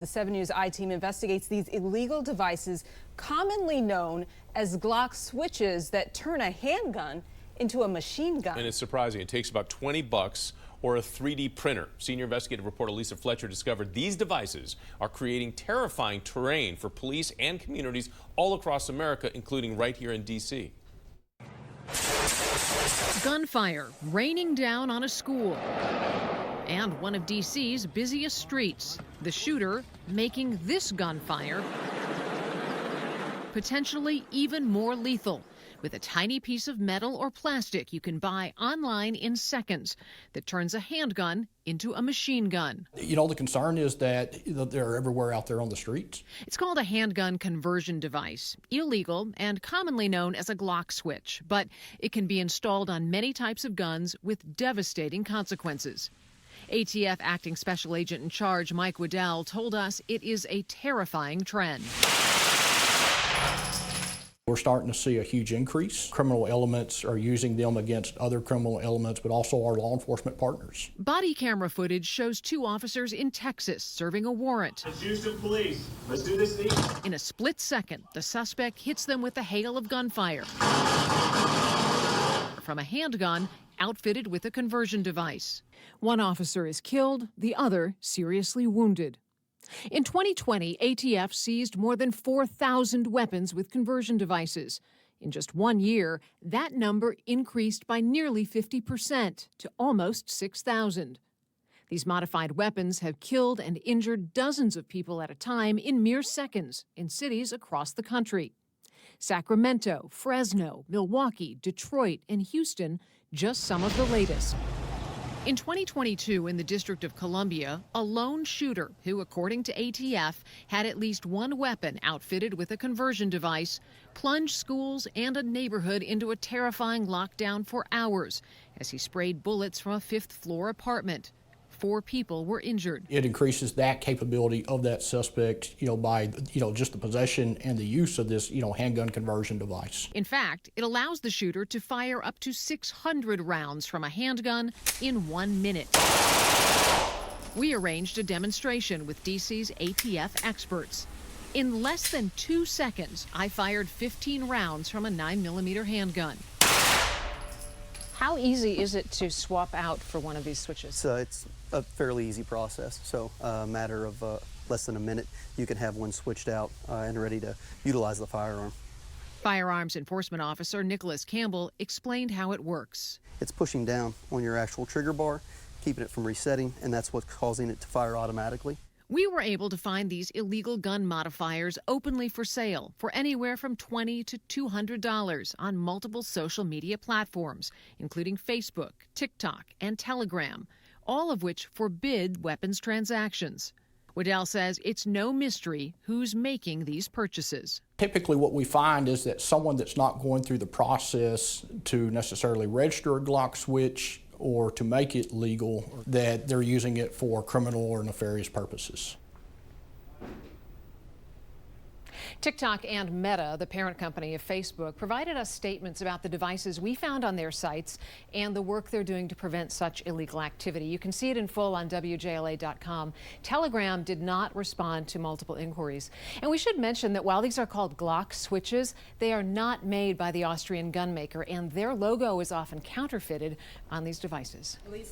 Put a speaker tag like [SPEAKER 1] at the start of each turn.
[SPEAKER 1] The 7 News I-Team investigates these illegal devices commonly known as Glock switches that turn a handgun into a machine gun.
[SPEAKER 2] And it's surprising. It takes about $20 or a 3D printer. Senior investigative reporter Lisa Fletcher discovered these devices are creating terrifying terrain for police and communities all across America, including right here in D.C.
[SPEAKER 3] Gunfire raining down on a school and one of D.C.'s busiest streets. The shooter making this gunfire potentially even more lethal with a tiny piece of metal or plastic you can buy online in seconds that turns a handgun into a machine gun.
[SPEAKER 4] You know, the concern is that they're everywhere out there on the streets.
[SPEAKER 3] It's called a handgun conversion device, illegal and commonly known as a Glock switch, but it can be installed on many types of guns with devastating consequences. ATF Acting Special Agent in Charge Mike Waddell told us it is a terrifying trend.
[SPEAKER 4] We're starting to see a huge increase. Criminal elements are using them against other criminal elements, but also our law enforcement partners.
[SPEAKER 3] Body camera footage shows 2 officers in Texas serving a warrant.
[SPEAKER 5] It's Houston Police. Let's do this thing.
[SPEAKER 3] In a split second, the suspect hits them with a hail of gunfire from a handgun outfitted with a conversion device. One officer is killed, the other seriously wounded. In 2020, ATF seized more than 4,000 weapons with conversion devices. In just 1 year, that number increased by nearly 50% to almost 6,000. These modified weapons have killed and injured dozens of people at a time in mere seconds in cities across the country. Sacramento, Fresno, Milwaukee, Detroit, and Houston, just some of the latest. In 2022, in the District of Columbia, a lone shooter who, according to ATF, had at least one weapon outfitted with a conversion device, plunged schools and a neighborhood into a terrifying lockdown for hours as he sprayed bullets from a 5th-floor apartment. 4 people were injured.
[SPEAKER 4] It increases that capability of that suspect, by, just the possession and the use of this, handgun conversion device.
[SPEAKER 3] In fact, it allows the shooter to fire up to 600 rounds from a handgun in 1 minute. We arranged a demonstration with DC's ATF experts. In less than 2 seconds, I fired 15 rounds from a 9mm handgun.
[SPEAKER 6] How easy is it to swap out for one of these switches?
[SPEAKER 7] It's a fairly easy process, so a matter of less than a minute, you can have one switched out and ready to utilize the firearm.
[SPEAKER 3] Firearms Enforcement Officer Nicholas Campbell explained how it works.
[SPEAKER 7] It's pushing down on your actual trigger bar, keeping it from resetting, and that's what's causing it to fire automatically.
[SPEAKER 3] We were able to find these illegal gun modifiers openly for sale for anywhere from $20 to $200 on multiple social media platforms, including Facebook, TikTok, and Telegram, all of which forbid weapons transactions. Waddell says it's no mystery who's making these purchases.
[SPEAKER 4] Typically what we find is that someone that's not going through the process to necessarily register a Glock switch or to make it legal, that they're using it for criminal or nefarious purposes.
[SPEAKER 6] TikTok and Meta, the parent company of Facebook, provided us statements about the devices we found on their sites and the work they're doing to prevent such illegal activity. You can see it in full on WJLA.com. Telegram did not respond to multiple inquiries. And we should mention that while these are called Glock switches, they are not made by the Austrian gun maker, and their logo is often counterfeited on these devices.